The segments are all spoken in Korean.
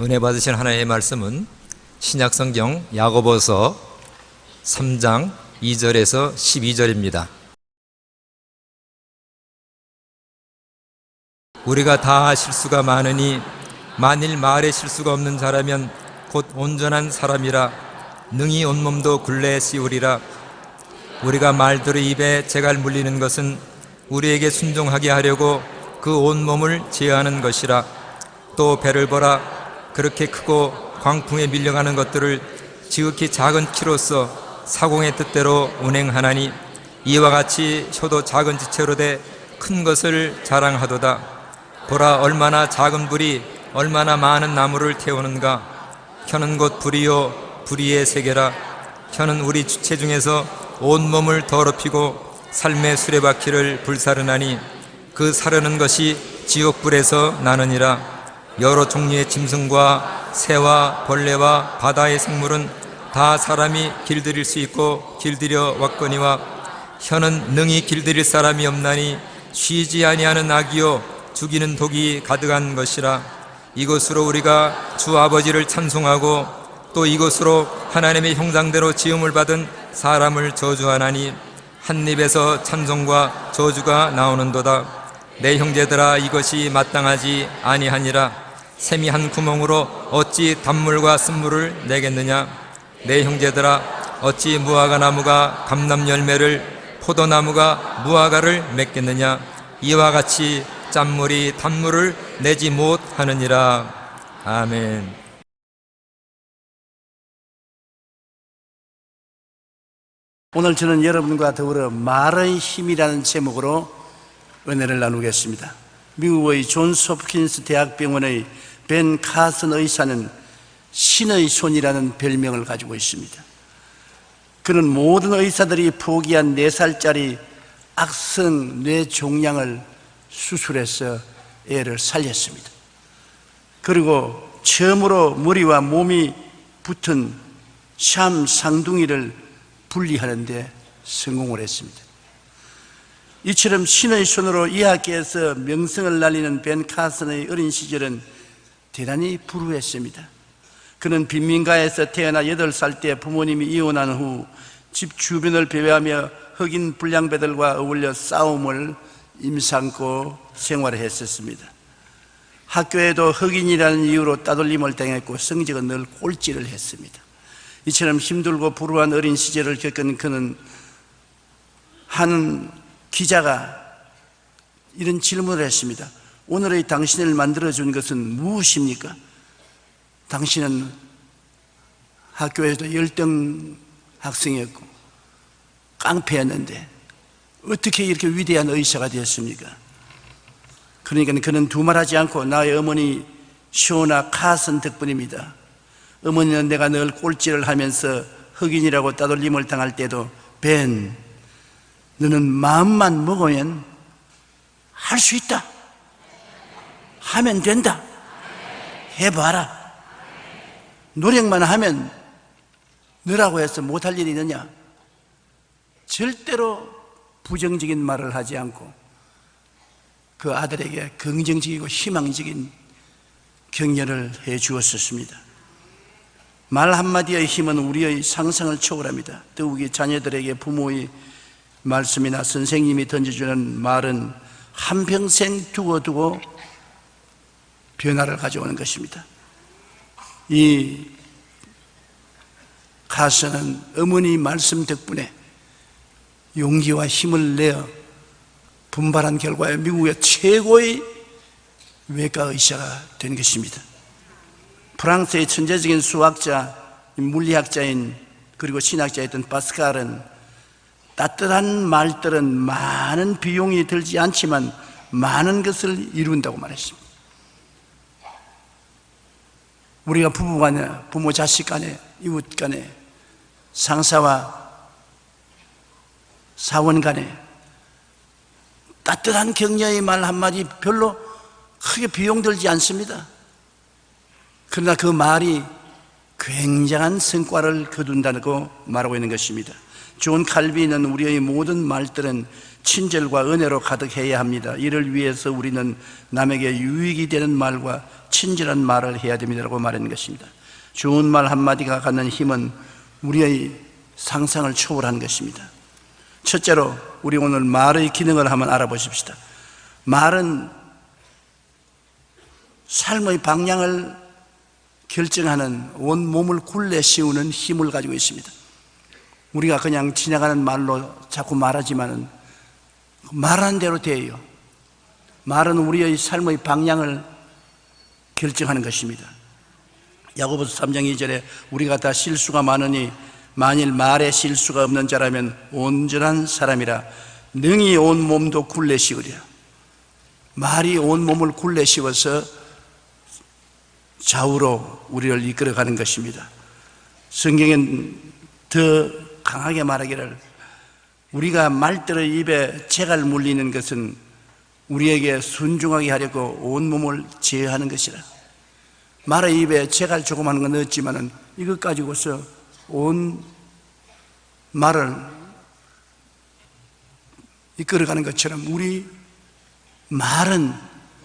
은혜 받으신 하나님의 말씀은 신약성경 야고보서 3장 2절에서 12절입니다. 우리가 다 실수가 많으니 만일 말에 실수가 없는 자라면 곧 온전한 사람이라 능히 온몸도 굴레에 씌우리라. 우리가 말들의 입에 재갈 물리는 것은 우리에게 순종하게 하려고 그 온몸을 제어하는 것이라. 또 배를 보라. 그렇게 크고 광풍에 밀려가는 것들을 지극히 작은 키로서 사공의 뜻대로 운행하나니 이와 같이 효도 작은 지체로 돼 큰 것을 자랑하도다. 보라, 얼마나 작은 불이 얼마나 많은 나무를 태우는가. 켜는 곧 불이요 불의의 세계라. 켜는 우리 주체 중에서 온몸을 더럽히고 삶의 수레바퀴를 불사르나니 그 사르는 것이 지옥불에서 나느니라. 여러 종류의 짐승과 새와 벌레와 바다의 생물은 다 사람이 길들일 수 있고 길들여 왔거니와 혀는 능히 길들일 사람이 없나니 쉬지 아니하는 악이요 죽이는 독이 가득한 것이라. 이것으로 우리가 주 아버지를 찬송하고 또 이것으로 하나님의 형상대로 지음을 받은 사람을 저주하나니 한 입에서 찬송과 저주가 나오는도다. 내 형제들아, 이것이 마땅하지 아니하니라. 샘이 한 구멍으로 어찌 단물과 쓴물을 내겠느냐. 내 형제들아, 어찌 무화과 나무가 감람 열매를 포도나무가 무화과를 맺겠느냐. 이와 같이 짠물이 단물을 내지 못하느니라. 아멘. 오늘 저는 여러분과 더불어 말의 힘이라는 제목으로 은혜를 나누겠습니다. 미국의 존스 홉킨스 대학병원의 벤 카슨 의사는 신의 손이라는 별명을 가지고 있습니다. 그는 모든 의사들이 포기한 4살짜리 악성 뇌종양을 수술해서 애를 살렸습니다. 그리고 처음으로 머리와 몸이 붙은 샴 쌍둥이를 분리하는 데 성공을 했습니다. 이처럼 신의 손으로 의학계에서 명성을 날리는 벤 카슨의 어린 시절은 대단히 불우했습니다. 그는 빈민가에서 태어나 8살 때 부모님이 이혼한 후 집 주변을 배회하며 흑인 불량배들과 어울려 싸움을 임삼고 생활을 했었습니다. 학교에도 흑인이라는 이유로 따돌림을 당했고 성적은 늘 꼴찌를 했습니다. 이처럼 힘들고 불우한 어린 시절을 겪은 그는 한 기자가 이런 질문을 했습니다. 오늘의 당신을 만들어준 것은 무엇입니까? 당신은 학교에서도 열등 학생이었고 깡패였는데 어떻게 이렇게 위대한 의사가 되었습니까? 그러니까 그는 두말하지 않고 나의 어머니 쇼나 카슨 덕분입니다. 어머니는 내가 늘 꼴찌를 하면서 흑인이라고 따돌림을 당할 때도 벤, 너는 마음만 먹으면 할 수 있다. 하면 된다. 해봐라. 노력만 하면 너라고 해서 못할 일이 있느냐. 절대로 부정적인 말을 하지 않고 그 아들에게 긍정적이고 희망적인 격려를 해 주었습니다. 말 한마디의 힘은 우리의 상상을 초월합니다. 더욱이 자녀들에게 부모의 말씀이나 선생님이 던져주는 말은 한평생 두고두고 변화를 가져오는 것입니다. 이 가서는 어머니 말씀 덕분에 용기와 힘을 내어 분발한 결과에 미국의 최고의 외과 의사가 된 것입니다. 프랑스의 천재적인 수학자, 물리학자인 그리고 신학자였던 파스칼은 따뜻한 말들은 많은 비용이 들지 않지만 많은 것을 이룬다고 말했습니다. 우리가 부부 간에, 부모 자식 간에, 이웃 간에, 상사와 사원 간에 따뜻한 격려의 말 한마디 별로 크게 비용 들지 않습니다. 그러나 그 말이 굉장한 성과를 거둔다고 말하고 있는 것입니다. 존 칼빈은 우리의 모든 말들은 친절과 은혜로 가득해야 합니다. 이를 위해서 우리는 남에게 유익이 되는 말과 친절한 말을 해야 됩니다라고 말하는 것입니다. 좋은 말 한마디가 갖는 힘은 우리의 상상을 초월하는 것입니다. 첫째로 우리 오늘 말의 기능을 한번 알아보십시다. 말은 삶의 방향을 결정하는 온 몸을 굴레 씌우는 힘을 가지고 있습니다. 우리가 그냥 지나가는 말로 자꾸 말하지만은 말하는 대로 돼요. 말은 우리의 삶의 방향을 결정하는 것입니다. 야고보서 3장 2절에 우리가 다 실수가 많으니 만일 말에 실수가 없는 자라면 온전한 사람이라 능히 온 몸도 굴레 씌우리라. 말이 온 몸을 굴레 씌워서 좌우로 우리를 이끌어가는 것입니다. 성경엔 더 강하게 말하기를 우리가 말들의 입에 재갈 물리는 것은 우리에게 순종하게 하려고 온 몸을 제어하는 것이라. 말의 입에 재갈 조그마한 건 넣었지만은 이것 가지고서 온 말을 이끌어가는 것처럼 우리 말은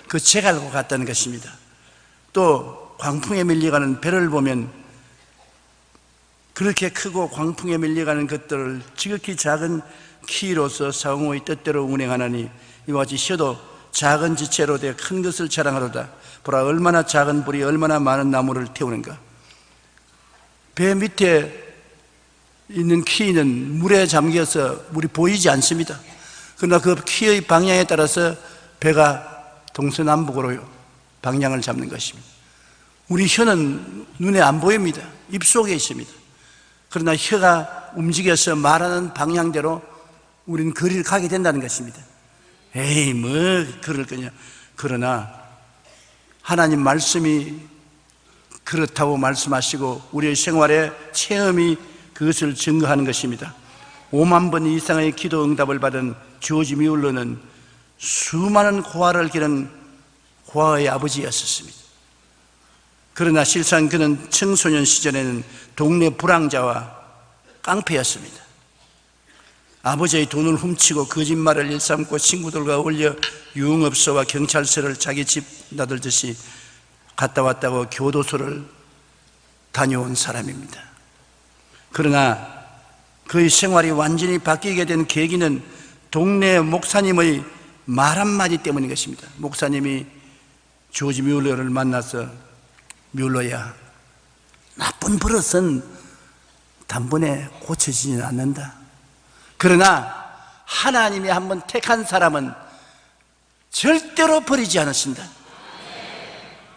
그 재갈과 같다는 것입니다. 또 광풍에 밀려가는 배를 보면 그렇게 크고 광풍에 밀려가는 것들을 지극히 작은 키로서 사공의 뜻대로 운행하나니 이와 같이 쉬어도 작은 지체로 되어 큰 것을 자랑하로다. 보라 얼마나 작은 불이 얼마나 많은 나무를 태우는가. 배 밑에 있는 키는 물에 잠겨서 물이 보이지 않습니다. 그러나 그 키의 방향에 따라서 배가 동서남북으로 방향을 잡는 것입니다. 우리 혀는 눈에 안 보입니다. 입속에 있습니다. 그러나 혀가 움직여서 말하는 방향대로 우리는 거리를 가게 된다는 것입니다. 에이 뭐 그럴 거냐. 그러나 하나님 말씀이 그렇다고 말씀하시고 우리의 생활의 체험이 그것을 증거하는 것입니다. 5만 번 이상의 기도 응답을 받은 조지 뮬러는 수많은 고아를 기른 고아의 아버지였었습니다. 그러나 실상 그는 청소년 시절에는 동네 불황자와 깡패였습니다. 아버지의 돈을 훔치고 거짓말을 일삼고 친구들과 어울려 유흥업소와 경찰서를 자기 집 나들듯이 갔다 왔다고 교도소를 다녀온 사람입니다. 그러나 그의 생활이 완전히 바뀌게 된 계기는 동네 목사님의 말 한마디 때문인 것입니다. 목사님이 조지 뮬러를 만나서 뮬러야, 나쁜 버릇은 단번에 고쳐지지는 않는다. 그러나 하나님이 한번 택한 사람은 절대로 버리지 않으신다.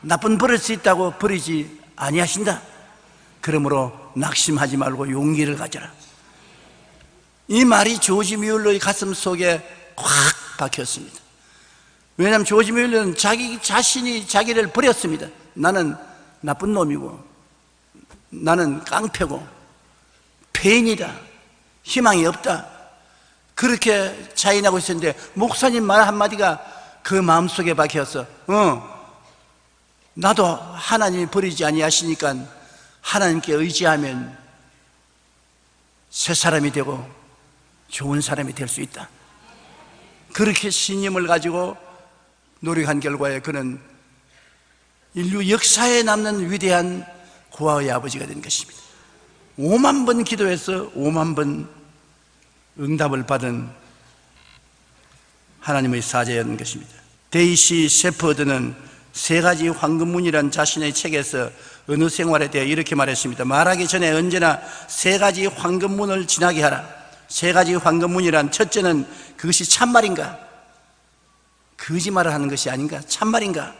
나쁜 버릇이 있다고 버리지 아니하신다. 그러므로 낙심하지 말고 용기를 가져라. 이 말이 조지 뮬러의 가슴 속에 확 박혔습니다. 왜냐하면 조지 뮬러는 자기 자신이 자기를 버렸습니다. 나는 나쁜 놈이고 나는 깡패고 폐인이다, 희망이 없다, 그렇게 자인하고 있었는데 목사님 말 한마디가 그 마음속에 박혀서 나도 하나님이 버리지 아니하시니까 하나님께 의지하면 새 사람이 되고 좋은 사람이 될 수 있다. 그렇게 신념을 가지고 노력한 결과에 그는 인류 역사에 남는 위대한 고아의 아버지가 된 것입니다. 5만 번 기도해서 5만 번 응답을 받은 하나님의 사자였는 것입니다. 데이시 셰퍼드는 세 가지 황금문이란 자신의 책에서 어느 생활에 대해 이렇게 말했습니다. 말하기 전에 언제나 세 가지 황금문을 지나게 하라. 세 가지 황금문이란 첫째는 그것이 참말인가? 거짓말을 하는 것이 아닌가? 참말인가?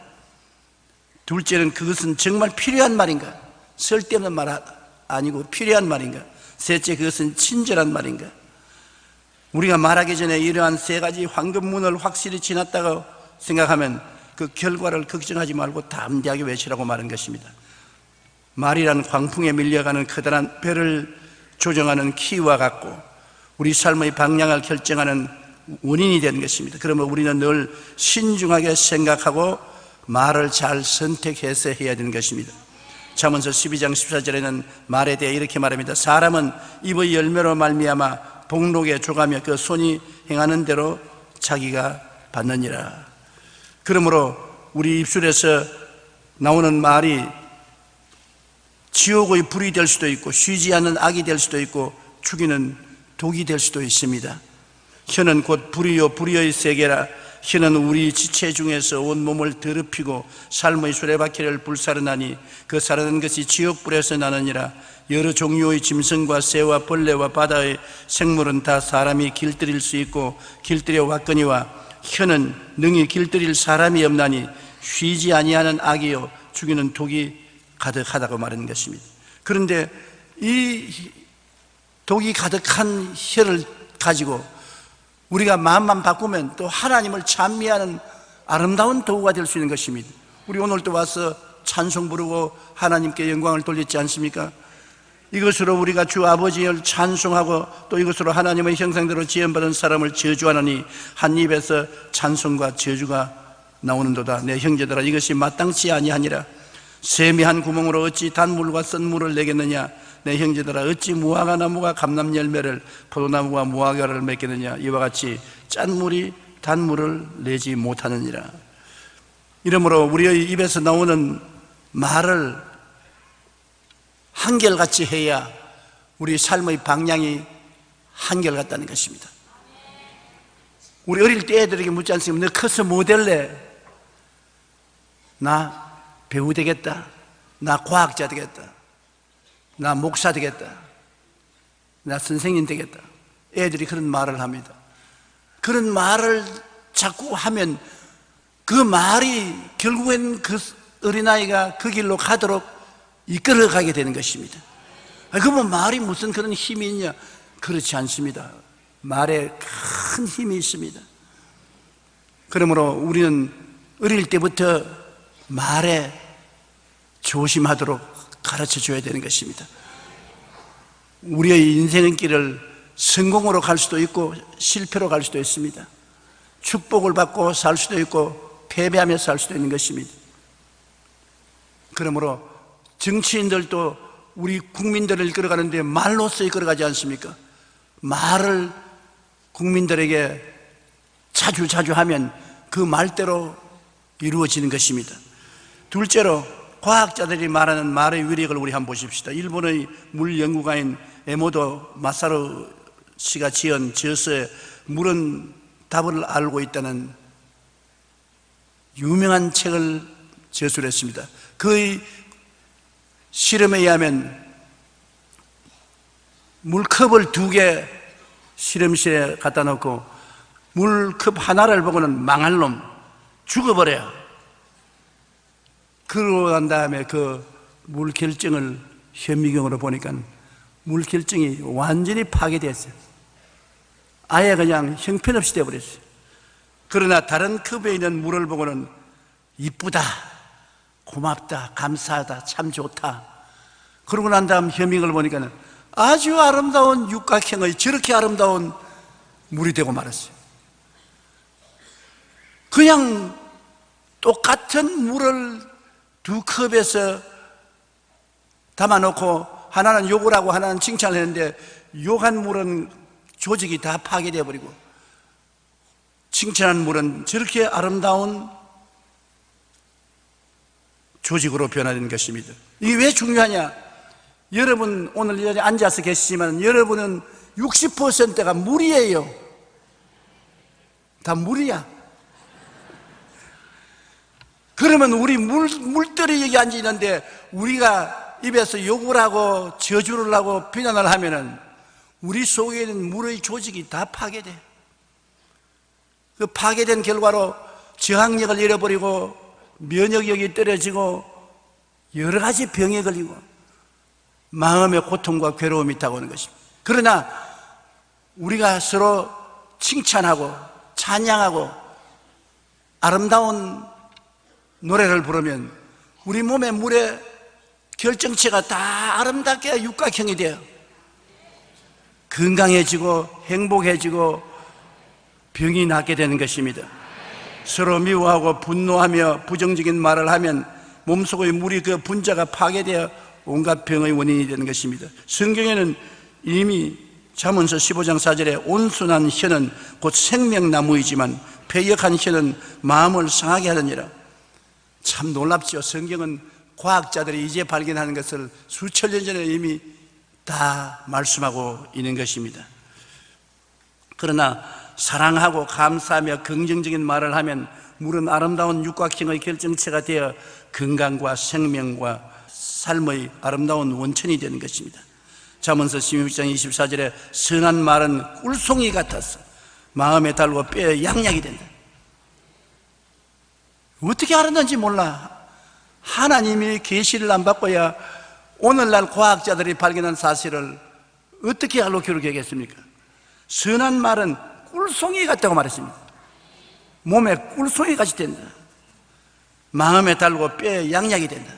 둘째는 그것은 정말 필요한 말인가? 쓸데없는 말 아니고 필요한 말인가? 셋째, 그것은 친절한 말인가? 우리가 말하기 전에 이러한 세 가지 황금문을 확실히 지났다고 생각하면 그 결과를 걱정하지 말고 담대하게 외치라고 말한 것입니다. 말이란 광풍에 밀려가는 커다란 배를 조정하는 키와 같고 우리 삶의 방향을 결정하는 원인이 되는 것입니다. 그러면 우리는 늘 신중하게 생각하고 말을 잘 선택해서 해야 되는 것입니다. 잠언서 12장 14절에는 말에 대해 이렇게 말합니다. 사람은 입의 열매로 말미암아 복록에 조가며 그 손이 행하는 대로 자기가 받느니라. 그러므로 우리 입술에서 나오는 말이 지옥의 불이 될 수도 있고 쉬지 않는 악이 될 수도 있고 죽이는 독이 될 수도 있습니다. 혀는 곧 불이요 불의의 세계라. 혀는 우리 지체 중에서 온몸을 더럽히고 삶의 수레바퀴를 불사르나니 그 사르는 것이 지옥불에서 나느니라. 여러 종류의 짐승과 새와 벌레와 바다의 생물은 다 사람이 길들일 수 있고 길들여 왔거니와 혀는 능히 길들일 사람이 없나니 쉬지 아니하는 악이요 죽이는 독이 가득하다고 말하는 것입니다. 그런데 이 독이 가득한 혀를 가지고 우리가 마음만 바꾸면 또 하나님을 찬미하는 아름다운 도구가 될 수 있는 것입니다. 우리 오늘도 와서 찬송 부르고 하나님께 영광을 돌리지 않습니까? 이것으로 우리가 주 아버지를 찬송하고 또 이것으로 하나님의 형상대로 지음받은 사람을 저주하느니 한 입에서 찬송과 저주가 나오는도다. 내 형제들아, 이것이 마땅치 아니하니라. 세미한 구멍으로 어찌 단물과 쓴물을 내겠느냐. 내 형제들아, 어찌 무화과 나무가 감람 열매를 포도나무가 무화과를 맺겠느냐. 이와 같이 짠 물이 단물을 내지 못하느니라. 이러므로 우리의 입에서 나오는 말을 한결같이 해야 우리 삶의 방향이 한결같다는 것입니다. 우리 어릴 때 애들에게 묻지 않습니까? 너 커서 뭐 될래? 나 배우 되겠다. 나 과학자 되겠다. 나 목사 되겠다. 나 선생님 되겠다. 애들이 그런 말을 합니다. 그런 말을 자꾸 하면 그 말이 결국엔 그 어린아이가 그 길로 가도록 이끌어가게 되는 것입니다. 그러면 말이 무슨 그런 힘이 있냐? 그렇지 않습니다. 말에 큰 힘이 있습니다. 그러므로 우리는 어릴 때부터 말에 조심하도록 가르쳐 줘야 되는 것입니다. 우리의 인생의 길을 성공으로 갈 수도 있고 실패로 갈 수도 있습니다. 축복을 받고 살 수도 있고 패배하며 살 수도 있는 것입니다. 그러므로 정치인들도 우리 국민들을 이끌어가는데 말로써 이끌어가지 않습니까? 말을 국민들에게 자주 하면 그 말대로 이루어지는 것입니다. 둘째로 과학자들이 말하는 말의 위력을 우리 한번 보십시다. 일본의 물연구가인 에모도 마사루 씨가 지은 저서에 물은 답을 알고 있다는 유명한 책을 저술했습니다. 그의 실험에 의하면 물컵을 2개 실험실에 갖다 놓고 물컵 하나를 보고는 망할 놈, 죽어버려요. 그러고 난 다음에 그 물 결정을 현미경으로 보니까 물 결정이 완전히 파괴됐어요. 아예 그냥 형편없이 되어버렸어요. 그러나 다른 컵에 있는 물을 보고는 이쁘다, 고맙다, 감사하다, 참 좋다. 그러고 난 다음 현미경을 보니까 아주 아름다운 육각형의 저렇게 아름다운 물이 되고 말았어요. 그냥 똑같은 물을 2컵에서 담아놓고 하나는 욕을 하고 하나는 칭찬을 했는데 욕한 물은 조직이 다 파괴되어 버리고 칭찬한 물은 저렇게 아름다운 조직으로 변화되는 것입니다. 이게 왜 중요하냐? 여러분 오늘 이 자리에 앉아서 계시지만 여러분은 60%가 물이에요. 다 물이야. 그러면 우리 물들이 여기 앉아 있는데 우리가 입에서 욕을 하고 저주를 하고 비난을 하면은 우리 속에 있는 물의 조직이 다 파괴돼. 그 파괴된 결과로 저항력을 잃어버리고 면역력이 떨어지고 여러 가지 병에 걸리고 마음의 고통과 괴로움이 다가오는 것입니다. 그러나 우리가 서로 칭찬하고 찬양하고 아름다운 노래를 부르면 우리 몸의 물의 결정체가 다 아름답게 육각형이 돼요. 건강해지고 행복해지고 병이 낫게 되는 것입니다. 서로 미워하고 분노하며 부정적인 말을 하면 몸속의 물이 그 분자가 파괴되어 온갖 병의 원인이 되는 것입니다. 성경에는 이미 잠언서 15장 4절에 온순한 혀는 곧 생명나무이지만 패역한 혀는 마음을 상하게 하느니라. 참 놀랍죠. 성경은 과학자들이 이제 발견하는 것을 수천 년 전에 이미 다 말씀하고 있는 것입니다. 그러나 사랑하고 감사하며 긍정적인 말을 하면 물은 아름다운 육각형의 결정체가 되어 건강과 생명과 삶의 아름다운 원천이 되는 것입니다. 잠언서 16장 24절에 선한 말은 꿀송이 같아서 마음에 달고 뼈에 양약이 된다. 어떻게 알았는지 몰라. 하나님이 계시를 안 받고야 오늘날 과학자들이 발견한 사실을 어떻게 알고 기록하겠습니까? 선한 말은 꿀송이 같다고 말했습니다. 몸에 꿀송이 같이 된다. 마음에 달고 뼈에 양약이 된다.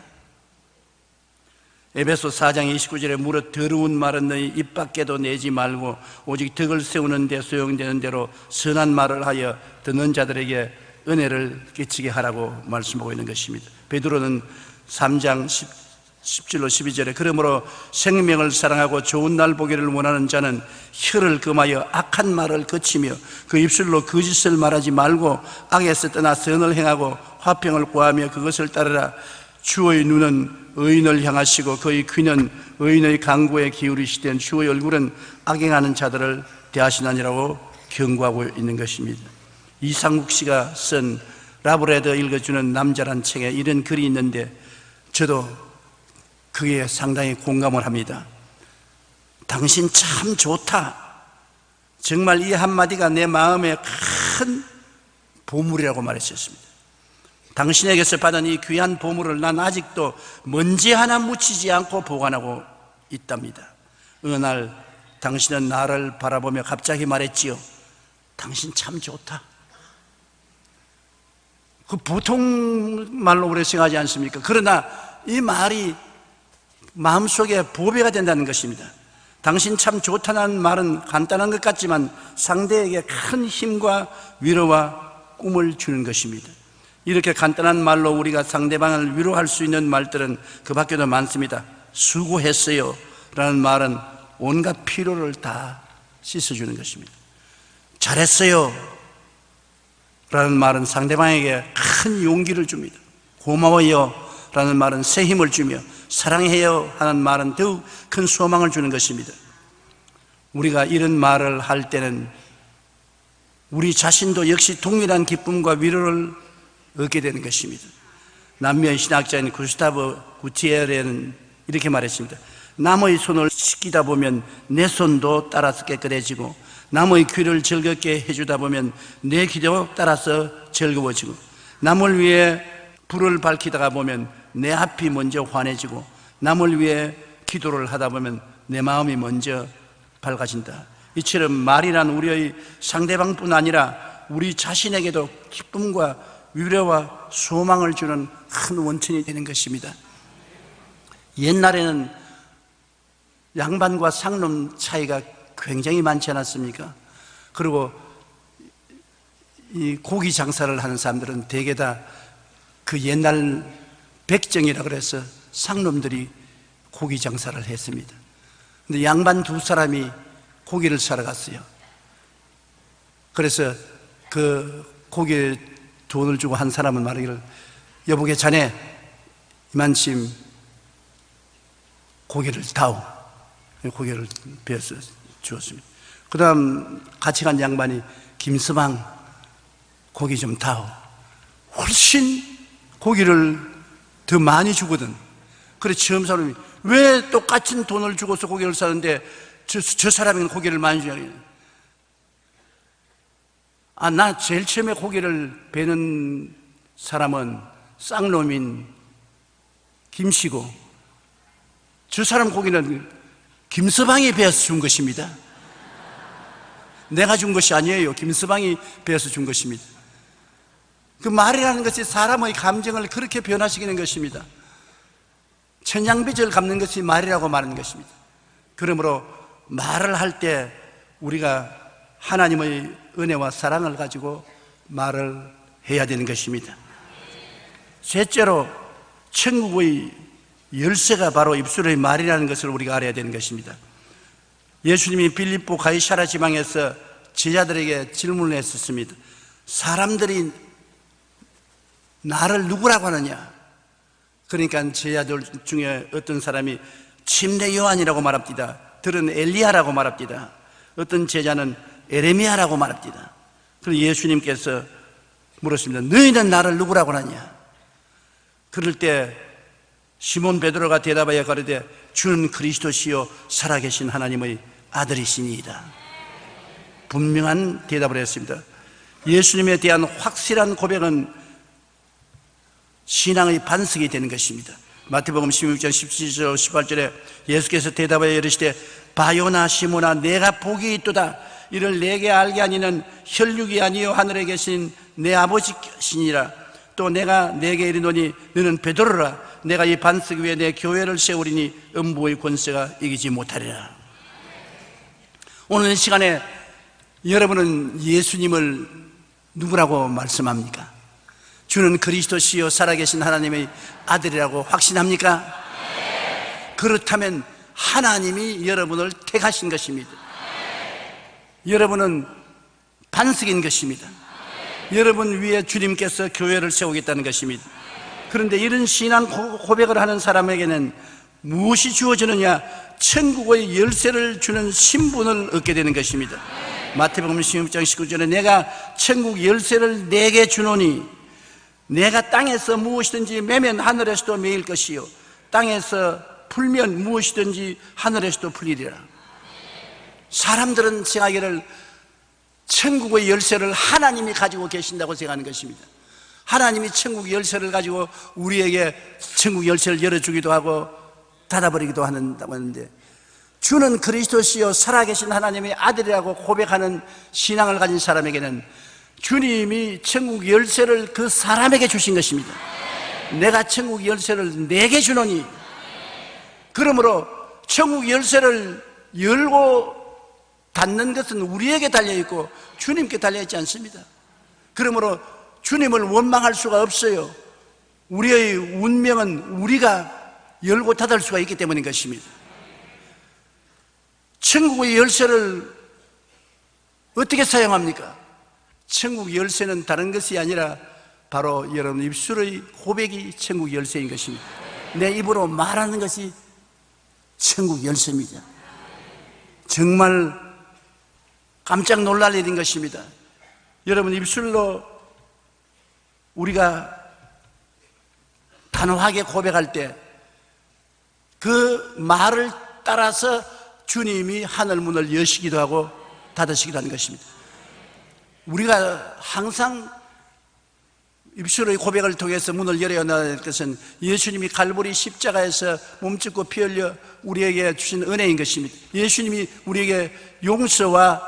에베소 4장 29절에 무릇 더러운 말은 너희 입 밖에도 내지 말고 오직 덕을 세우는 데 소용되는 대로 선한 말을 하여 듣는 자들에게 은혜를 끼치게 하라고 말씀하고 있는 것입니다. 베드로는 3장 10절로 12절에 그러므로 생명을 사랑하고 좋은 날 보기를 원하는 자는 혀를 금하여 악한 말을 거치며 그 입술로 거짓을 말하지 말고 악에서 떠나 선을 행하고 화평을 구하며 그것을 따르라. 주의 눈은 의인을 향하시고 그의 귀는 의인의 강구에 기울이시되 주의 얼굴은 악행하는 자들을 대하시나니라고 경고하고 있는 것입니다. 이상국 씨가 쓴 라브레더 읽어주는 남자란 책에 이런 글이 있는데 저도 그게 상당히 공감을 합니다. 당신 참 좋다. 정말 이 한마디가 내 마음에 큰 보물이라고 말했었습니다. 당신에게서 받은 이 귀한 보물을 난 아직도 먼지 하나 묻히지 않고 보관하고 있답니다. 어느 날 당신은 나를 바라보며 갑자기 말했지요. 당신 참 좋다. 그 보통 말로 우리 생각하지 않습니까? 그러나 이 말이 마음속에 보배가 된다는 것입니다. 당신 참 좋다는 말은 간단한 것 같지만 상대에게 큰 힘과 위로와 꿈을 주는 것입니다. 이렇게 간단한 말로 우리가 상대방을 위로할 수 있는 말들은 그 밖에도 많습니다. 수고했어요 라는 말은 온갖 피로를 다 씻어주는 것입니다. 잘했어요 라는 말은 상대방에게 큰 용기를 줍니다. 고마워요 라는 말은 새 힘을 주며 사랑해요 하는 말은 더욱 큰 소망을 주는 것입니다. 우리가 이런 말을 할 때는 우리 자신도 역시 동일한 기쁨과 위로를 얻게 되는 것입니다. 남미의 신학자인 구스타브 구티에르는 이렇게 말했습니다. 남의 손을 씻기다 보면 내 손도 따라서 깨끗해지고 남의 귀를 즐겁게 해주다 보면 내 귀도 따라서 즐거워지고 남을 위해 불을 밝히다가 보면 내 앞이 먼저 환해지고 남을 위해 기도를 하다 보면 내 마음이 먼저 밝아진다. 이처럼 말이란 우리의 상대방뿐 아니라 우리 자신에게도 기쁨과 위로와 소망을 주는 큰 원천이 되는 것입니다. 옛날에는 양반과 상놈 차이가 굉장히 많지 않았습니까? 그리고 이 고기 장사를 하는 사람들은 대개 다 그 옛날 백정이라 그래서 상놈들이 고기 장사를 했습니다. 근데 양반 두 사람이 고기를 사러 갔어요. 그래서 그 고기에 돈을 주고 한 사람은 말하기를 여보게 자네 이만큼 고기를 다오. 고기를 베어서 주었습니다. 그 다음 같이 간 양반이 김서방 고기 좀 다오. 훨씬 고기를 더 많이 주거든. 그래 처음 사람이 왜 똑같은 돈을 주고서 고기를 사는데 저 사람이 고기를 많이 주냐. 나 제일 처음에 고기를 베는 사람은 쌍놈인 김씨고 저 사람 고기는 김서방이 베어서 준 것입니다. 내가 준 것이 아니에요. 김서방이 베어서 준 것입니다. 그 말이라는 것이 사람의 감정을 그렇게 변화시키는 것입니다. 천냥빚을 갚는 것이 말이라고 말하는 것입니다. 그러므로 말을 할 때 우리가 하나님의 은혜와 사랑을 가지고 말을 해야 되는 것입니다. 셋째로 천국의 열쇠가 바로 입술의 말이라는 것을 우리가 알아야 되는 것입니다. 예수님이 빌립보 가이사랴 지방에서 제자들에게 질문을 했었습니다. 사람들이 나를 누구라고 하느냐? 그러니까 제자들 중에 어떤 사람이 침례 요한이라고 말합니다. 들은 엘리야라고 말합니다. 어떤 제자는 에레미야라고 말합니다. 그래서 예수님께서 물었습니다. 너희는 나를 누구라고 하느냐? 그럴 때 시몬 베드로가 대답하여 가로되 주는 그리스도시요 살아계신 하나님의 아들이시니이다. 분명한 대답을 했습니다. 예수님에 대한 확실한 고백은 신앙의 반석이 되는 것입니다. 마태복음 16장 17절 18절에 예수께서 대답하여 이르시되 바요나 시몬아 내가 복이 있도다. 이를 내게 알게 하니는 혈육이 아니요 하늘에 계신 내 아버지시니라. 또 내가 내게 이르노니 너는 베드로라. 내가 이 반석 위에 내 교회를 세우리니 음부의 권세가 이기지 못하리라. 오늘 이 시간에 여러분은 예수님을 누구라고 말씀합니까? 주는 그리스도시요 살아계신 하나님의 아들이라고 확신합니까? 그렇다면 하나님이 여러분을 택하신 것입니다. 여러분은 반석인 것입니다. 여러분 위에 주님께서 교회를 세우겠다는 것입니다. 그런데 이런 신앙 고백을 하는 사람에게는 무엇이 주어지느냐? 천국의 열쇠를 주는 신분을 얻게 되는 것입니다. 마태복음 16장 19절에 내가 천국 열쇠를 내게 주노니 내가 땅에서 무엇이든지 매면 하늘에서도 매일 것이요 땅에서 풀면 무엇이든지 하늘에서도 풀리리라. 사람들은 생각하기를 천국의 열쇠를 하나님이 가지고 계신다고 생각하는 것입니다. 하나님이 천국 열쇠를 가지고 우리에게 천국 열쇠를 열어주기도 하고 닫아버리기도 한다고 하는데, 주는 그리스도시요 살아계신 하나님의 아들이라고 고백하는 신앙을 가진 사람에게는 주님이 천국 열쇠를 그 사람에게 주신 것입니다. 내가 천국 열쇠를 내게 주노니, 그러므로 천국 열쇠를 열고 닫는 것은 우리에게 달려있고 주님께 달려있지 않습니다. 그러므로 주님을 원망할 수가 없어요. 우리의 운명은 우리가 열고 닫을 수가 있기 때문인 것입니다. 천국의 열쇠를 어떻게 사용합니까? 천국 열쇠는 다른 것이 아니라 바로 여러분 입술의 고백이 천국 열쇠인 것입니다. 내 입으로 말하는 것이 천국 열쇠입니다. 정말 깜짝 놀랄 일인 것입니다. 여러분 입술로 우리가 단호하게 고백할 때 그 말을 따라서 주님이 하늘 문을 여시기도 하고 닫으시기도 하는 것입니다. 우리가 항상 입술의 고백을 통해서 문을 열어야 한다는 것은 예수님이 갈보리 십자가에서 몸짓고 피 흘려 우리에게 주신 은혜인 것입니다. 예수님이 우리에게 용서와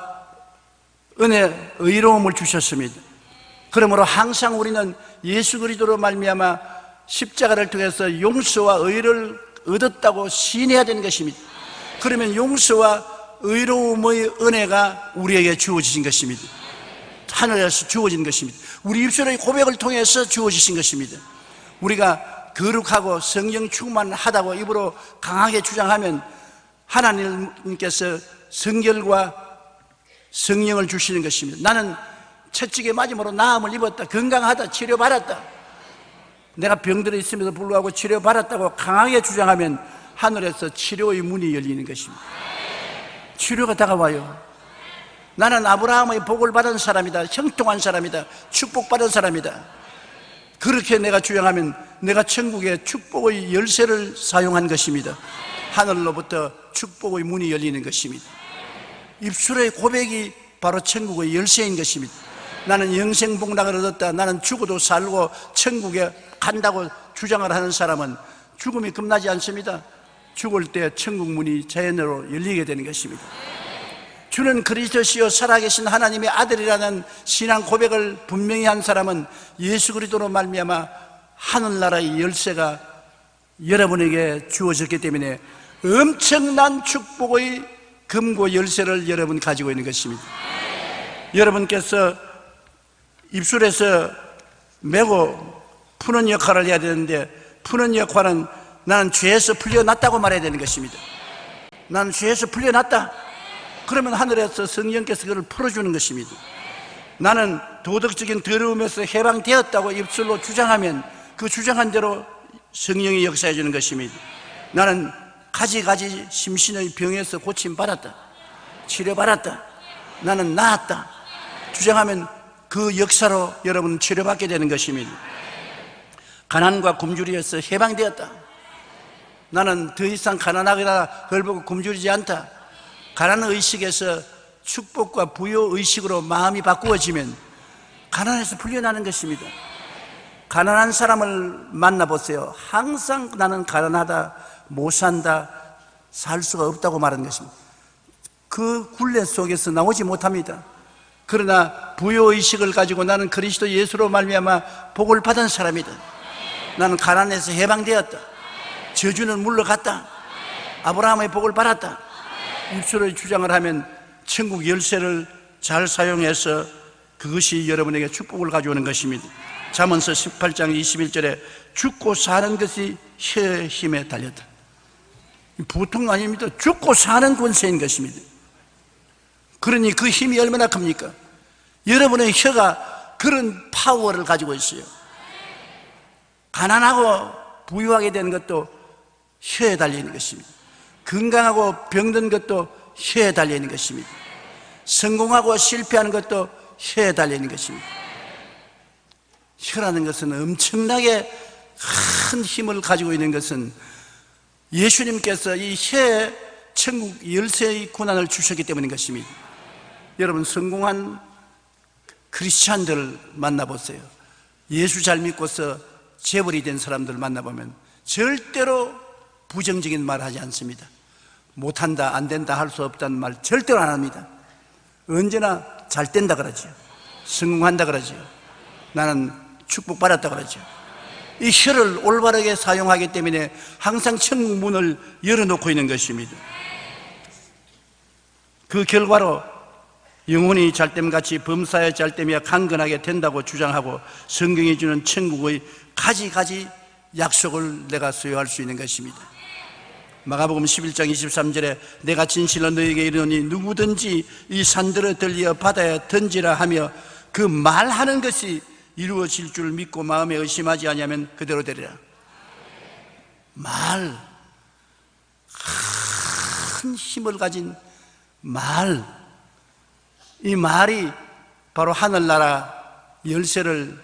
은혜, 의로움을 주셨습니다. 그러므로 항상 우리는 예수 그리스도로 말미암아 십자가를 통해서 용서와 의를 얻었다고 시인해야 되는 것입니다. 그러면 용서와 의로움의 은혜가 우리에게 주어지신 것입니다. 하늘에서 주어진 것입니다. 우리 입술의 고백을 통해서 주어지신 것입니다. 우리가 거룩하고 성령 충만하다고 입으로 강하게 주장하면 하나님께서 성결과 성령을 주시는 것입니다. 나는 채찍에 맞음으로 나음을 입었다, 건강하다, 치료받았다, 내가 병들어 있음에도 불구하고 치료받았다고 강하게 주장하면 하늘에서 치료의 문이 열리는 것입니다. 치료가 다가와요. 나는 아브라함의 복을 받은 사람이다, 형통한 사람이다, 축복받은 사람이다, 그렇게 내가 주장하면 내가 천국의 축복의 열쇠를 사용한 것입니다. 하늘로부터 축복의 문이 열리는 것입니다. 입술의 고백이 바로 천국의 열쇠인 것입니다. 나는 영생복락을 얻었다, 나는 죽어도 살고 천국에 간다고 주장을 하는 사람은 죽음이 겁나지 않습니다. 죽을 때 천국 문이 자연으로 열리게 되는 것입니다. 주는 그리스도시요 살아계신 하나님의 아들이라는 신앙 고백을 분명히 한 사람은 예수 그리스도로 말미암아 하늘나라의 열쇠가 여러분에게 주어졌기 때문에 엄청난 축복의 금고 열쇠를 여러분 가지고 있는 것입니다. 여러분께서 입술에서 메고 푸는 역할을 해야 되는데 푸는 역할은 나는 죄에서 풀려났다고 말해야 되는 것입니다. 나는 죄에서 풀려났다. 그러면 하늘에서 성령께서 그를 풀어주는 것입니다. 나는 도덕적인 더러움에서 해방되었다고 입술로 주장하면 그 주장한 대로 성령이 역사해 주는 것입니다. 나는 가지가지 심신의 병에서 고침받았다, 치료받았다, 나는 나았다 주장하면 그 역사로 여러분은 치료받게 되는 것입니다. 가난과 굶주리에서 해방되었다. 나는 더 이상 가난하거나 헐벗고 굶주리지 않다. 가난의식에서 축복과 부요의식으로 마음이 바꾸어지면 가난에서 풀려나는 것입니다. 가난한 사람을 만나보세요. 항상 나는 가난하다, 못 산다, 살 수가 없다고 말하는 것입니다. 그 굴레 속에서 나오지 못합니다. 그러나 부요의식을 가지고 나는 그리스도 예수로 말미암아 복을 받은 사람이다. 나는 가난에서 해방되었다. 저주는 물러갔다. 아브라함의 복을 받았다. 입술의 주장을 하면 천국 열쇠를 잘 사용해서 그것이 여러분에게 축복을 가져오는 것입니다. 잠언서 18장 21절에 죽고 사는 것이 혀의 힘에 달렸다. 보통 아닙니다. 죽고 사는 권세인 것입니다. 그러니 그 힘이 얼마나 큽니까? 여러분의 혀가 그런 파워를 가지고 있어요. 가난하고 부유하게 되는 것도 혀에 달려있는 것입니다. 건강하고 병든 것도 혀에 달려있는 것입니다. 성공하고 실패하는 것도 혀에 달려있는 것입니다. 혀라는 것은 엄청나게 큰 힘을 가지고 있는 것은 예수님께서 이 혀에 천국 열쇠의 고난을 주셨기 때문인 것입니다. 여러분, 성공한 크리스찬들을 만나보세요. 예수 잘 믿고서 재벌이 된 사람들 만나보면 절대로 부정적인 말 하지 않습니다. 못한다, 안 된다, 할 수 없다는 말 절대로 안 합니다. 언제나 잘 된다 그러죠. 성공한다 그러죠. 나는 축복받았다 그러죠. 이 혀를 올바르게 사용하기 때문에 항상 천국 문을 열어놓고 있는 것입니다. 그 결과로 영혼이 잘됨같이 범사의 잘됨이야 강건하게 된다고 주장하고 성경이 주는 천국의 가지가지 약속을 내가 소유할 수 있는 것입니다. 마가복음 11장 23절에 내가 진실로 너희에게 이르노니 누구든지 이 산들을 들려 바다에 던지라 하며 그 말하는 것이 이루어질 줄 믿고 마음에 의심하지 아니하면 그대로 되리라. 말, 큰 힘을 가진 말, 이 말이 바로 하늘나라 열쇠를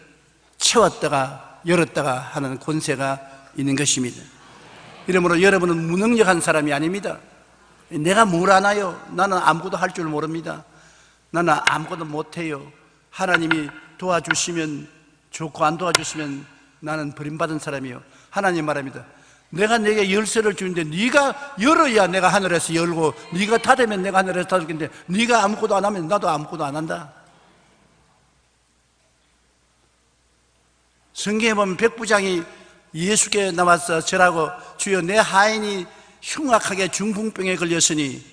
채웠다가 열었다가 하는 권세가 있는 것입니다. 이러므로 여러분은 무능력한 사람이 아닙니다. 내가 뭘 아나요? 나는 아무것도 할 줄 모릅니다. 나는 아무것도 못해요. 하나님이 도와주시면 좋고 안 도와주시면 나는 버림받은 사람이요. 하나님 말합니다. 내가 내게 열쇠를 주는데 네가 열어야 내가 하늘에서 열고 네가 닫으면 내가 하늘에서 닫을 텐데 네가 아무것도 안 하면 나도 아무것도 안 한다. 성경에 보면 백부장이 예수께 나와서 절하고 주여 내 하인이 흉악하게 중풍병에 걸렸으니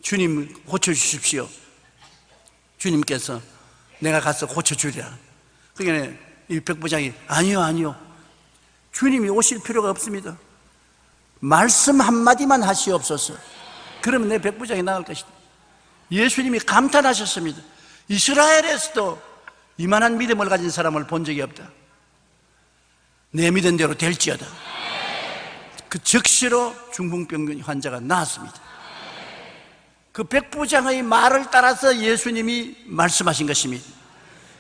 주님 고쳐주십시오. 주님께서 내가 가서 고쳐주리라. 그러니까 이 백부장이 아니요 주님이 오실 필요가 없습니다. 말씀 한마디만 하시옵소서. 그러면 내 백부장이 나을 것이다. 예수님이 감탄하셨습니다. 이스라엘에서도 이만한 믿음을 가진 사람을 본 적이 없다. 내 믿은 대로 될지어다. 그 즉시로 중풍병 환자가 나았습니다. 그 백부장의 말을 따라서 예수님이 말씀하신 것입니다.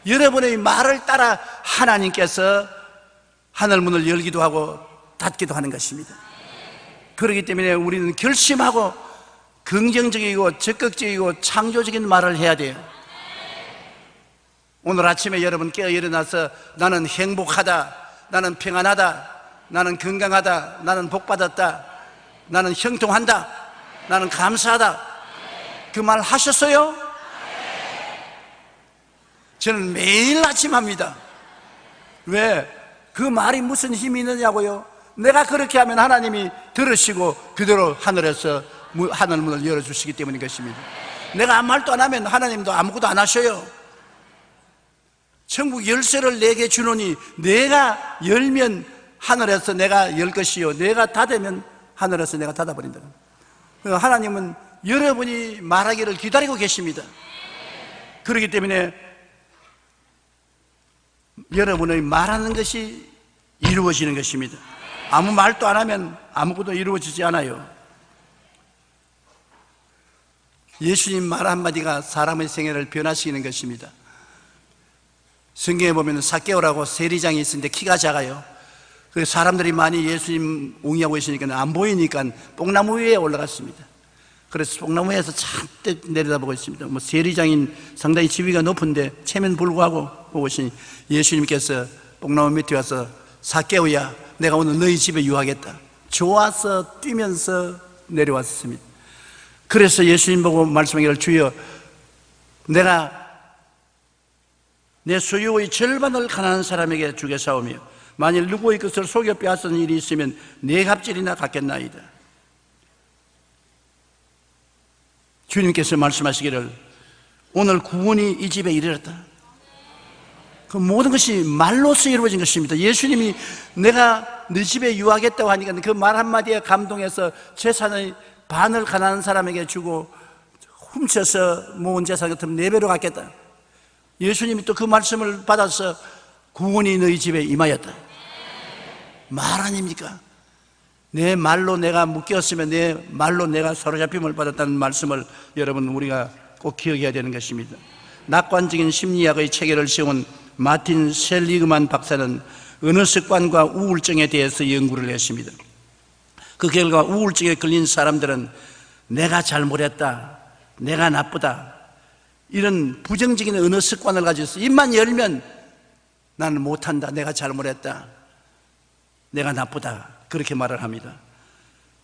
여러분의 말을 따라 하나님께서 하늘문을 열기도 하고 닫기도 하는 것입니다. 그렇기 때문에 우리는 결심하고 긍정적이고 적극적이고 창조적인 말을 해야 돼요. 오늘 아침에 여러분 깨어 일어나서 나는 행복하다, 나는 평안하다, 나는 건강하다, 나는 복받았다, 나는 형통한다, 나는 감사하다, 그 말 하셨어요? 저는 매일 아침 합니다. 왜? 그 말이 무슨 힘이 있느냐고요? 내가 그렇게 하면 하나님이 들으시고 그대로 하늘에서 하늘문을 열어주시기 때문인 것입니다. 내가 아무 말도 안 하면 하나님도 아무것도 안 하셔요. 천국 열쇠를 내게 주노니 내가 열면 하늘에서 내가 열 것이요 내가 닫으면 하늘에서 내가 닫아버린다. 하나님은 여러분이 말하기를 기다리고 계십니다. 그렇기 때문에 여러분의 말하는 것이 이루어지는 것입니다. 아무 말도 안 하면 아무것도 이루어지지 않아요. 예수님 말 한마디가 사람의 생애를 변화시키는 것입니다. 성경에 보면 삭개오라고 세리장이 있었는데 키가 작아요. 그래서 사람들이 많이 예수님 옹이하고 있으니까 안 보이니까 뽕나무 위에 올라갔습니다. 그래서 뽕나무 위에서 잔뜩 내려다보고 있습니다. 뭐 세리장인 상당히 지위가 높은데 체면 불구하고 보고 있으니 예수님께서 뽕나무 밑에 와서 삭개오야 내가 오늘 너희 집에 유하겠다. 좋아서 뛰면서 내려왔습니다. 그래서 예수님 보고 말씀하기를 주여 내가 내 소유의 절반을 가난한 사람에게 주겠사오며 만일 누구의 것을 속여 빼앗은 일이 있으면 네 갑질이나 갚겠나이다. 주님께서 말씀하시기를 오늘 구원이 이 집에 이르렀다. 그 모든 것이 말로서 이루어진 것입니다. 예수님이 내가 네 집에 유하겠다고 하니까 그 말 한마디에 감동해서 재산의 반을 가난한 사람에게 주고 훔쳐서 모은 재산 같으면 4배로 갚겠다. 예수님이 또 그 말씀을 받아서 구원이 너희 집에 임하였다. 말 아닙니까? 내 말로 내가 묶였으면 내 말로 내가 사로잡힘을 받았다는 말씀을 여러분 우리가 꼭 기억해야 되는 것입니다. 낙관적인 심리학의 체계를 세운 마틴 셀리그만 박사는 언어 습관과 우울증에 대해서 연구를 했습니다. 그 결과 우울증에 걸린 사람들은 내가 잘못했다, 내가 나쁘다 이런 부정적인 언어 습관을 가지고 있어. 입만 열면 나는 못한다, 내가 잘못했다, 내가 나쁘다 그렇게 말을 합니다.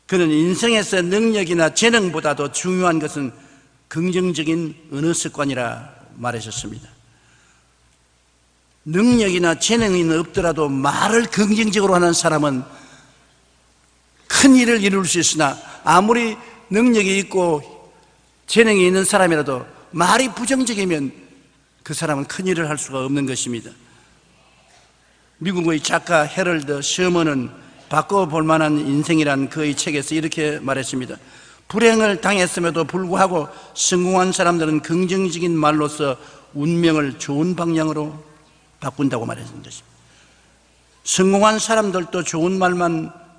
그는 인생에서 능력이나 재능보다도 중요한 것은 긍정적인 언어 습관이라 말하셨습니다. 능력이나 재능이 없더라도 말을 긍정적으로 하는 사람은 큰 일을 이룰 수 있으나 아무리 능력이 있고 재능이 있는 사람이라도 말이 부정적이면 그 사람은 큰 일을 할 수가 없는 것입니다. 미국의 작가 헤럴드 셔먼은 바꿔볼 만한 인생이란 그의 책에서 이렇게 말했습니다. 불행을 당했음에도 불구하고 성공한 사람들은 긍정적인 말로서 운명을 좋은 방향으로 바꾼다고 말했던 것입니다. 성공한 사람들도 좋은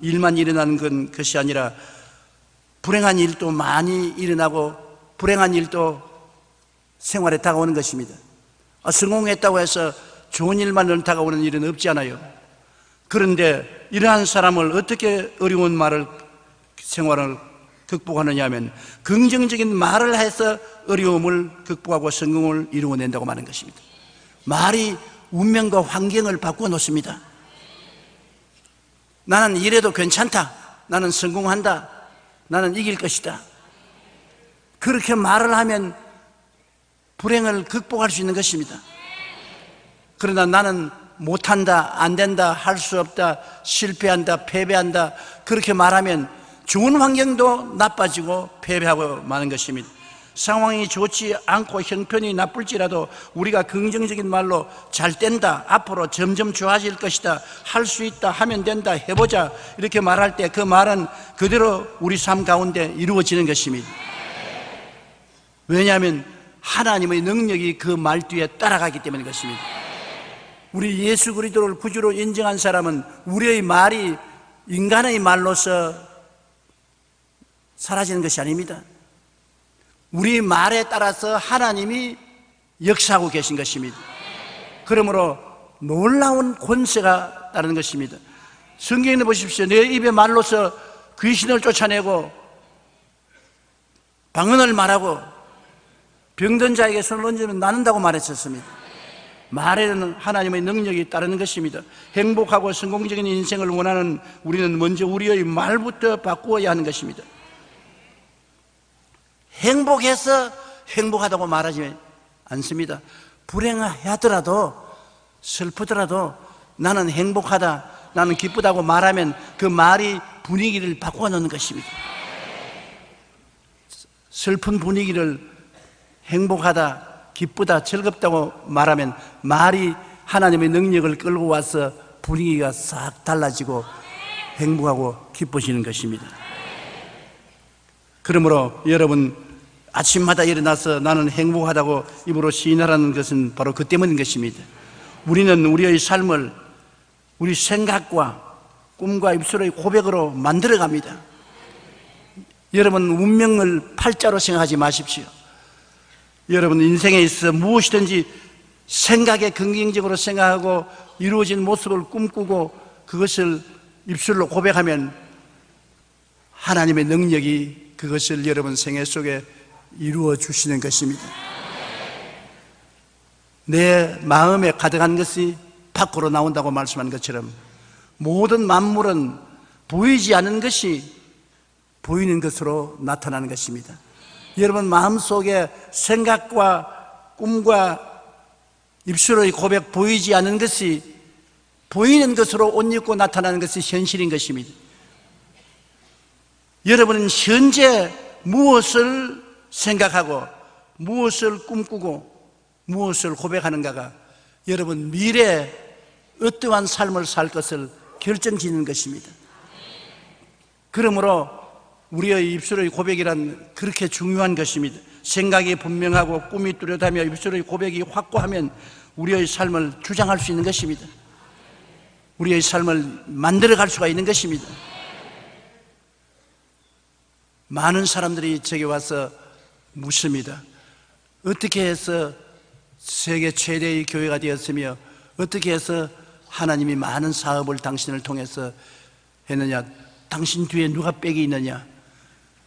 일만 일어나는 것이 아니라 불행한 일도 많이 일어나고 불행한 일도 생활에 다가오는 것입니다. 성공했다고 해서 좋은 일만 다가오는 일은 없지 않아요. 그런데 이러한 사람을 어떻게 어려운 생활을 극복하느냐 하면 긍정적인 말을 해서 어려움을 극복하고 성공을 이루어낸다고 말하는 것입니다. 말이 운명과 환경을 바꾸어 놓습니다. 나는 이래도 괜찮다, 나는 성공한다, 나는 이길 것이다 그렇게 말을 하면 불행을 극복할 수 있는 것입니다. 그러나 나는 못한다, 안 된다, 할 수 없다, 실패한다, 패배한다 그렇게 말하면 좋은 환경도 나빠지고 패배하고 마는 것입니다. 상황이 좋지 않고 형편이 나쁠지라도 우리가 긍정적인 말로 잘 된다, 앞으로 점점 좋아질 것이다, 할 수 있다, 하면 된다, 해보자 이렇게 말할 때 그 말은 그대로 우리 삶 가운데 이루어지는 것입니다. 왜냐하면 하나님의 능력이 그 말 뒤에 따라가기 때문인 것입니다. 우리 예수 그리스도를 구주로 인정한 사람은 우리의 말이 인간의 말로서 사라지는 것이 아닙니다. 우리 말에 따라서 하나님이 역사하고 계신 것입니다. 그러므로 놀라운 권세가 따르는 것입니다. 성경에 보십시오. 내 입의 말로서 귀신을 쫓아내고 방언을 말하고 병든 자에게 손을 얹으면 낫는다고 말했었습니다. 말에는 하나님의 능력이 따르는 것입니다. 행복하고 성공적인 인생을 원하는 우리는 먼저 우리의 말부터 바꾸어야 하는 것입니다. 행복해서 행복하다고 말하지 않습니다. 불행하더라도 슬프더라도 나는 행복하다, 나는 기쁘다고 말하면 그 말이 분위기를 바꿔 놓는 것입니다. 슬픈 분위기를 행복하다, 기쁘다, 즐겁다고 말하면 말이 하나님의 능력을 끌고 와서 분위기가 싹 달라지고 행복하고 기뻐지는 것입니다. 그러므로 여러분, 아침마다 일어나서 나는 행복하다고 입으로 시인하라는 것은 바로 그 때문인 것입니다. 우리는 우리의 삶을 우리 생각과 꿈과 입술의 고백으로 만들어갑니다. 여러분, 운명을 팔자로 생각하지 마십시오. 여러분, 인생에 있어서 무엇이든지 생각에 긍정적으로 생각하고 이루어진 모습을 꿈꾸고 그것을 입술로 고백하면 하나님의 능력이 그것을 여러분 생애 속에 이루어 주시는 것입니다. 내 마음에 가득한 것이 밖으로 나온다고 말씀한 것처럼 모든 만물은 보이지 않는 것이 보이는 것으로 나타나는 것입니다. 여러분, 마음속에 생각과 꿈과 입술의 고백, 보이지 않는 것이 보이는 것으로 옷 입고 나타나는 것이 현실인 것입니다. 여러분은 현재 무엇을 생각하고 무엇을 꿈꾸고 무엇을 고백하는가가 여러분 미래에 어떠한 삶을 살 것을 결정짓는 것입니다. 그러므로 우리의 입술의 고백이란 그렇게 중요한 것입니다. 생각이 분명하고 꿈이 뚜렷하며 입술의 고백이 확고하면 우리의 삶을 주장할 수 있는 것입니다. 우리의 삶을 만들어갈 수가 있는 것입니다. 많은 사람들이 제게 와서 묻습니다. 어떻게 해서 세계 최대의 교회가 되었으며 어떻게 해서 하나님이 많은 사업을 당신을 통해서 했느냐, 당신 뒤에 누가 백이 있느냐,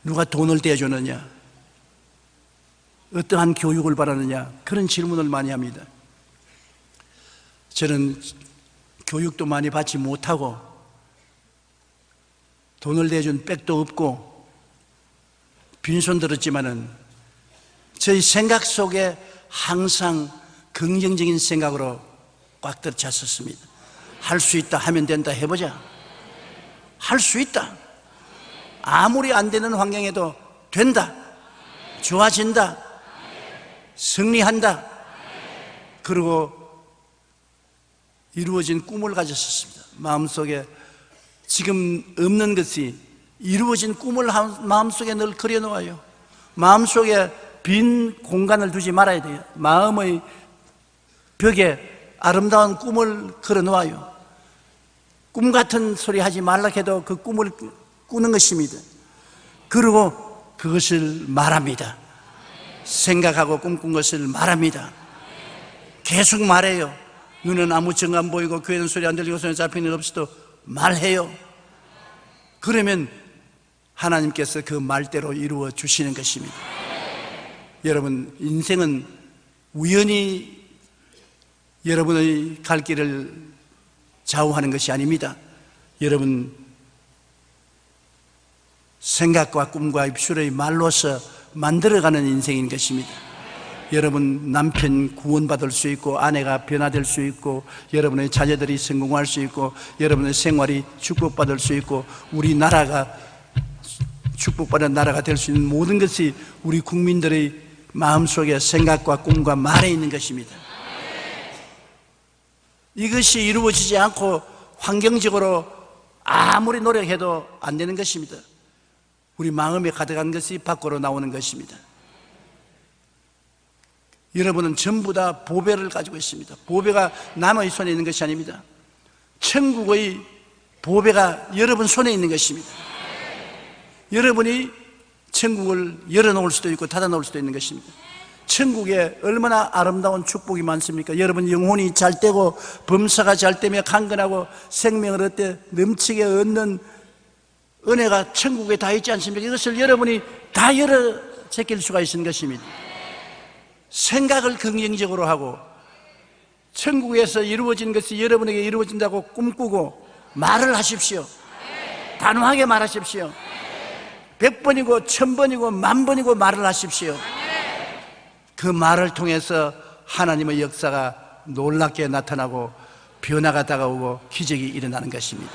누가 돈을 대주느냐, 어떠한 교육을 바라느냐, 그런 질문을 많이 합니다. 저는 교육도 많이 받지 못하고 돈을 대준 백도 없고 빈손 들었지만은 저희 생각 속에 항상 긍정적인 생각으로 꽉 들어찼었습니다. 할 수 있다, 하면 된다, 해보자. 할 수 있다. 아무리 안 되는 환경에도 된다, 좋아진다, 승리한다. 그리고 이루어진 꿈을 가졌었습니다. 마음속에 지금 없는 것이 이루어진 꿈을 마음속에 늘 그려놓아요. 마음속에 빈 공간을 두지 말아야 돼요. 마음의 벽에 아름다운 꿈을 걸어놓아요. 꿈 같은 소리 하지 말라 해도 그 꿈을 꾸는 것입니다. 그리고 그것을 말합니다. 생각하고 꿈꾼 것을 말합니다. 계속 말해요. 눈은 아무 증거 안 보이고 귀에는 소리 안 들리고 손에 잡히는 일 없어도 말해요. 그러면 하나님께서 그 말대로 이루어 주시는 것입니다. 여러분, 인생은 우연히 여러분의 갈 길을 좌우하는 것이 아닙니다. 여러분, 생각과 꿈과 입술의 말로서 만들어가는 인생인 것입니다. 여러분, 남편 구원받을 수 있고 아내가 변화될 수 있고 여러분의 자녀들이 성공할 수 있고 여러분의 생활이 축복받을 수 있고 우리 나라가 축복받은 나라가 될 수 있는 모든 것이 우리 국민들의 마음속에 생각과 꿈과 말에 있는 것입니다. 이것이 이루어지지 않고 환경적으로 아무리 노력해도 안 되는 것입니다. 우리 마음에 가득한 것이 밖으로 나오는 것입니다. 여러분은 전부 다 보배를 가지고 있습니다. 보배가 남의 손에 있는 것이 아닙니다. 천국의 보배가 여러분 손에 있는 것입니다. 여러분이 천국을 열어놓을 수도 있고 닫아놓을 수도 있는 것입니다. 천국에 얼마나 아름다운 축복이 많습니까? 여러분 영혼이 잘 되고 범사가 잘 되며 강건하고 생명을 얻되 넘치게 얻는 은혜가 천국에 다 있지 않습니까? 이것을 여러분이 다 열어 제낄 수가 있는 것입니다. 생각을 긍정적으로 하고 천국에서 이루어진 것이 여러분에게 이루어진다고 꿈꾸고 말을 하십시오. 단호하게 말하십시오. 100번이고 1000번이고 10,000번이고 말을 하십시오. 그 말을 통해서 하나님의 역사가 놀랍게 나타나고 변화가 다가오고 기적이 일어나는 것입니다.